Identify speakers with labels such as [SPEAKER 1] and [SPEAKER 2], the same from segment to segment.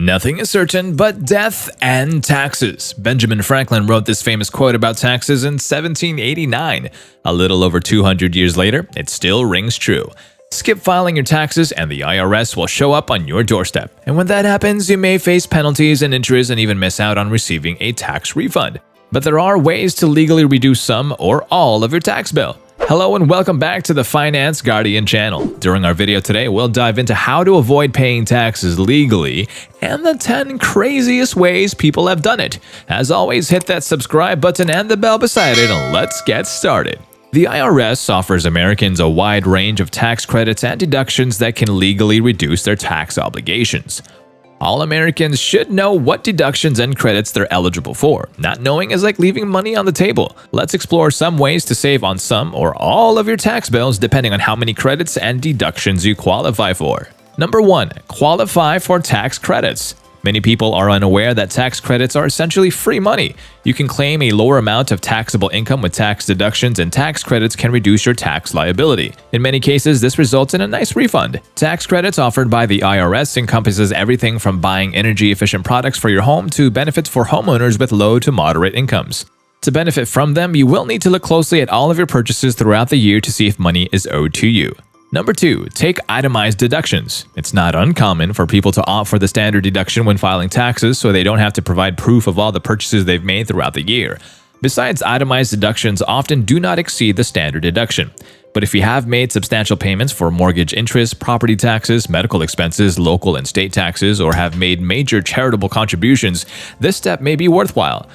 [SPEAKER 1] Nothing is certain but death and taxes. Benjamin Franklin wrote this famous quote about taxes in 1789. A little over 200 years later, it still rings true. Skip filing your taxes and the IRS will show up on your doorstep. And when that happens, you may face penalties and interest and even miss out on receiving a tax refund. But there are ways to legally reduce some or all of your tax bill. Hello and welcome back to the Finance Guardian channel. During our video today, we'll dive into how to avoid paying taxes legally and the 10 craziest ways people have done it. As always, hit that subscribe button and the bell beside it and let's get started. The IRS offers Americans a wide range of tax credits and deductions that can legally reduce their tax obligations. All Americans should know what deductions and credits they're eligible for. Not knowing is like leaving money on the table. Let's explore some ways to save on some or all of your tax bills depending on how many credits and deductions you qualify for. Number 1. Qualify for tax credits. Many people are unaware that tax credits are essentially free money. You can claim a lower amount of taxable income with tax deductions, and tax credits can reduce your tax liability. In many cases, this results in a nice refund. Tax credits offered by the IRS encompasses everything from buying energy-efficient products for your home to benefits for homeowners with low to moderate incomes. To benefit from them, you will need to look closely at all of your purchases throughout the year to see if money is owed to you. Number 2. Take itemized deductions. It's not uncommon for people to opt for the standard deduction when filing taxes so they don't have to provide proof of all the purchases they've made throughout the year. Besides, itemized deductions often do not exceed the standard deduction. But if you have made substantial payments for mortgage interest, property taxes, medical expenses, local and state taxes, or have made major charitable contributions, this step may be worthwhile.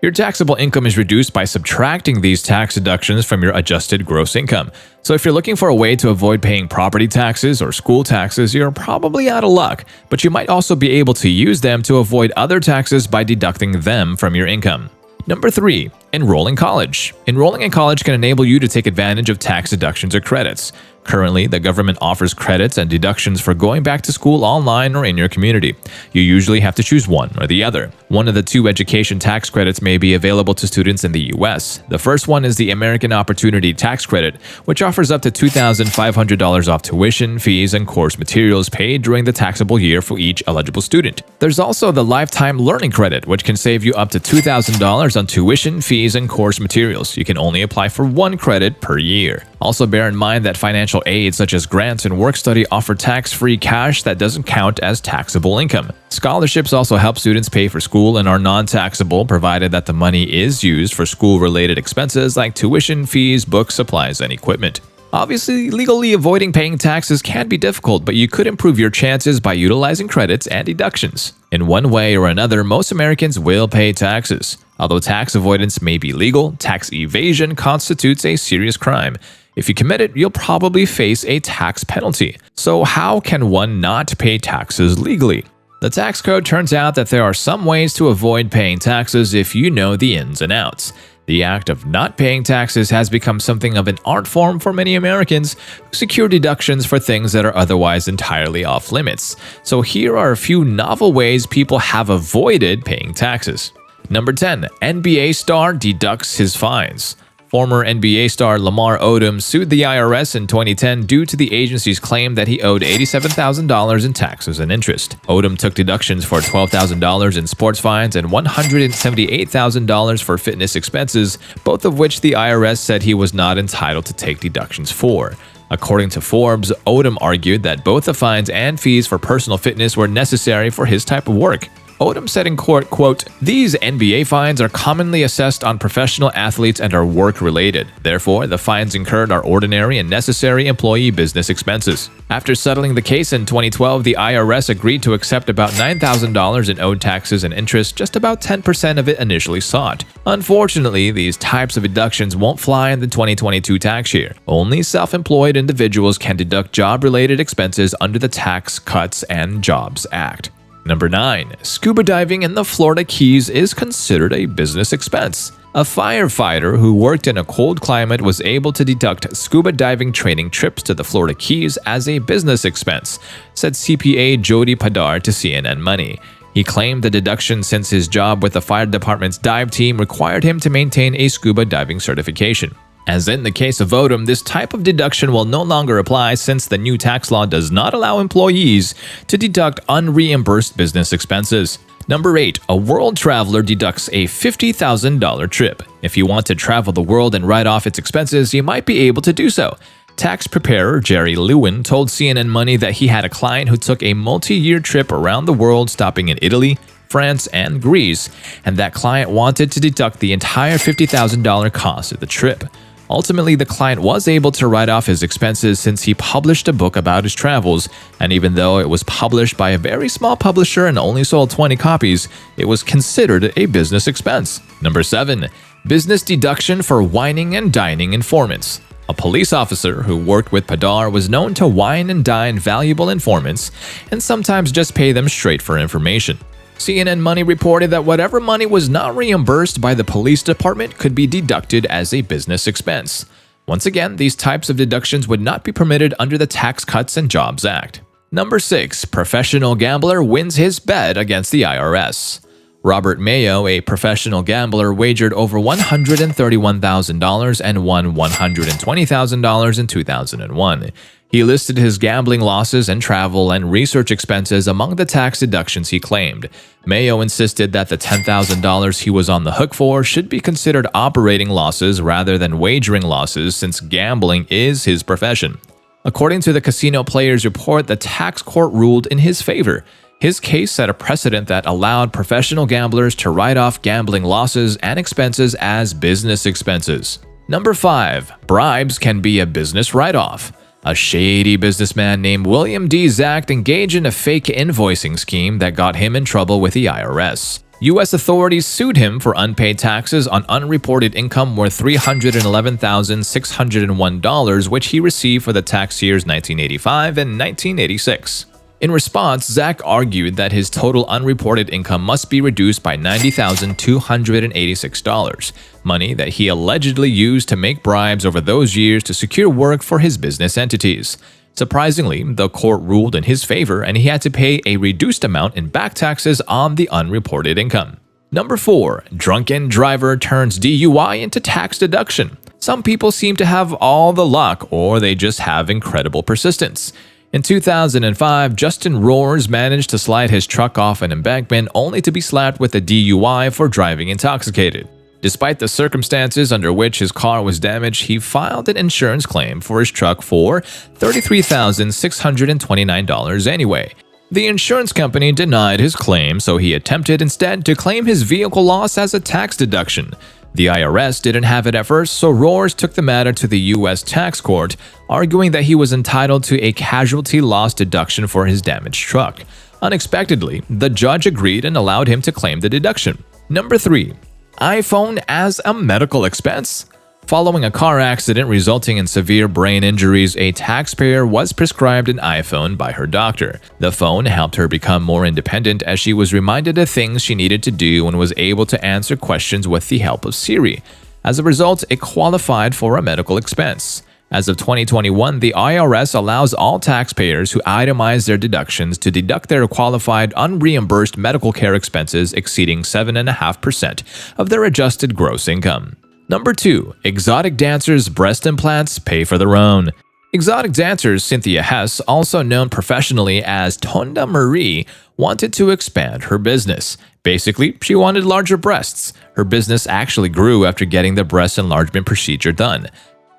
[SPEAKER 1] Your taxable income is reduced by subtracting these tax deductions from your adjusted gross income. So if you're looking for a way to avoid paying property taxes or school taxes, you're probably out of luck, but you might also be able to use them to avoid other taxes by deducting them from your income. Number 3. Enroll in college. Enrolling in college can enable you to take advantage of tax deductions or credits. Currently, the government offers credits and deductions for going back to school online or in your community. You usually have to choose one or the other. One of the two education tax credits may be available to students in the US. The first one is the American Opportunity Tax Credit, which offers up to $2,500 off tuition, fees, and course materials paid during the taxable year for each eligible student. There's also the Lifetime Learning Credit, which can save you up to $2,000 on tuition, fees, and course materials. You can only apply for one credit per year. Also bear in mind that financial aid such as grants and work-study offer tax-free cash that doesn't count as taxable income. Scholarships also help students pay for school and are non-taxable provided that the money is used for school-related expenses like tuition, fees, books, supplies, and equipment. Obviously, legally avoiding paying taxes can be difficult, but you could improve your chances by utilizing credits and deductions. In one way or another, most Americans will pay taxes. Although tax avoidance may be legal, tax evasion constitutes a serious crime. If you commit it, you'll probably face a tax penalty. So how can one not pay taxes legally? The tax code turns out that there are some ways to avoid paying taxes if you know the ins and outs. The act of not paying taxes has become something of an art form for many Americans who secure deductions for things that are otherwise entirely off limits. So here are a few novel ways people have avoided paying taxes. Number 10. NBA star deducts his fines. Former NBA star Lamar Odom sued the IRS in 2010 due to the agency's claim that he owed $87,000 in taxes and interest. Odom took deductions for $12,000 in sports fines and $178,000 for fitness expenses, both of which the IRS said he was not entitled to take deductions for. According to Forbes, Odom argued that both the fines and fees for personal fitness were necessary for his type of work. Odom said in court, quote, "These NBA fines are commonly assessed on professional athletes and are work-related. Therefore, the fines incurred are ordinary and necessary employee business expenses." After settling the case in 2012, the IRS agreed to accept about $9,000 in owed taxes and interest, just about 10% of it initially sought. Unfortunately, these types of deductions won't fly in the 2022 tax year. Only self-employed individuals can deduct job-related expenses under the Tax Cuts and Jobs Act. Number 9. Scuba diving in the Florida Keys is considered a business expense. A firefighter who worked in a cold climate was able to deduct scuba diving training trips to the Florida Keys as a business expense, said CPA Jody Padar to CNN Money. He claimed the deduction since his job with the fire department's dive team required him to maintain a scuba diving certification. As in the case of Odom, this type of deduction will no longer apply since the new tax law does not allow employees to deduct unreimbursed business expenses. Number 8. A world traveler deducts a $50,000 trip. If you want to travel the world and write off its expenses, you might be able to do so. Tax preparer Jerry Lewin told CNN Money that he had a client who took a multi-year trip around the world, stopping in Italy, France, and Greece, and that client wanted to deduct the entire $50,000 cost of the trip. Ultimately, the client was able to write off his expenses since he published a book about his travels, and even though it was published by a very small publisher and only sold 20 copies, it was considered a business expense. Number 7. Business deduction for whining and dining informants. A police officer who worked with Padar was known to wine and dine valuable informants and sometimes just pay them straight for information. CNN Money reported that whatever money was not reimbursed by the police department could be deducted as a business expense. Once again, these types of deductions would not be permitted under the Tax Cuts and Jobs Act. Number 6. Professional gambler wins his bet against the IRS. Robert Mayo, a professional gambler, wagered over $131,000 and won $120,000 in 2001. He listed his gambling losses and travel and research expenses among the tax deductions he claimed. Mayo insisted that the $10,000 he was on the hook for should be considered operating losses rather than wagering losses, since gambling is his profession. According to the Casino Players Report, the tax court ruled in his favor. His case set a precedent that allowed professional gamblers to write off gambling losses and expenses as business expenses. Number 5. Bribes can be a business write-off. A shady businessman named William D. Zacht engaged in a fake invoicing scheme that got him in trouble with the IRS. U.S. authorities sued him for unpaid taxes on unreported income worth $311,601, which he received for the tax years 1985 and 1986. In response, Zacht argued that his total unreported income must be reduced by $90,286, money that he allegedly used to make bribes over those years to secure work for his business entities. Surprisingly, the court ruled in his favor and he had to pay a reduced amount in back taxes on the unreported income. Number 4. Drunken driver turns DUI into tax deduction. Some people seem to have all the luck, or they just have incredible persistence. In 2005, Justin Roars managed to slide his truck off an embankment only to be slapped with a DUI for driving intoxicated. Despite the circumstances under which his car was damaged, he filed an insurance claim for his truck for $33,629 anyway. The insurance company denied his claim, so he attempted instead to claim his vehicle loss as a tax deduction. The IRS didn't have it at first, so Roars took the matter to the U.S. tax court, arguing that he was entitled to a casualty loss deduction for his damaged truck. Unexpectedly, the judge agreed and allowed him to claim the deduction. Number 3. iPhone as a medical expense. Following a car accident resulting in severe brain injuries, a taxpayer was prescribed an iPhone by her doctor. The phone helped her become more independent as she was reminded of things she needed to do and was able to answer questions with the help of Siri. As a result, it qualified for a medical expense. As of 2021, the IRS allows all taxpayers who itemize their deductions to deduct their qualified unreimbursed medical care expenses exceeding 7.5% of their adjusted gross income. Number 2. Exotic dancers' breast implants pay for their own. Exotic dancer Cynthia Hess, also known professionally as Tonda Marie, wanted to expand her business. Basically, she wanted larger breasts. Her business actually grew after getting the breast enlargement procedure done.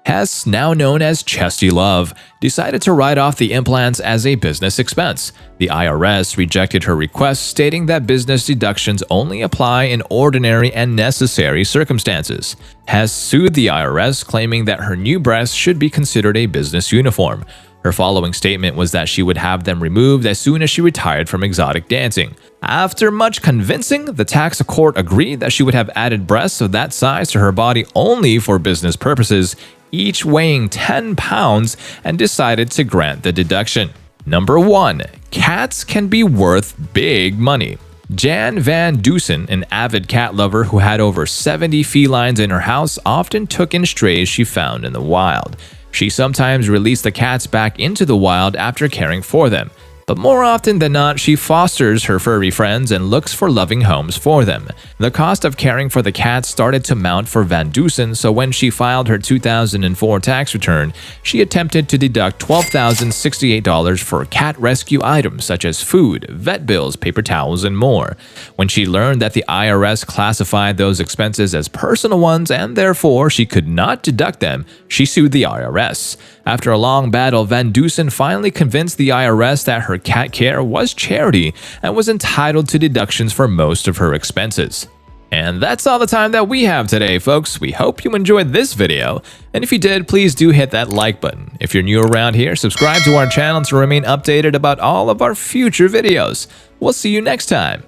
[SPEAKER 1] Hess, now known as Chesty Love, decided to write off the implants as a business expense. The IRS rejected her request, stating that business deductions only apply in ordinary and necessary circumstances. Hess sued the IRS, claiming that her new breasts should be considered a business uniform. Her following statement was that she would have them removed as soon as she retired from exotic dancing. After much convincing, the tax court agreed that she would have added breasts of that size to her body only for business purposes, each weighing 10 pounds, and decided to grant the deduction. Number 1. Cats can be worth big money. Jan Van Dusen, an avid cat lover who had over 70 felines in her house, often took in strays she found in the wild. She sometimes released the cats back into the wild after caring for them. but more often than not, she fosters her furry friends and looks for loving homes for them. The cost of caring for the cats started to mount for Van Dusen, so when she filed her 2004 tax return, she attempted to deduct $12,068 for cat rescue items such as food, vet bills, paper towels, and more. When she learned that the IRS classified those expenses as personal ones and therefore she could not deduct them, she sued the IRS. After a long battle, Van Dusen finally convinced the IRS that her cat care was charity and was entitled to deductions for most of her expenses. And that's all the time that we have today, folks. We hope you enjoyed this video, and if you did, please do hit that like button. If you're new around here, subscribe to our channel to remain updated about all of our future videos. We'll see you next time.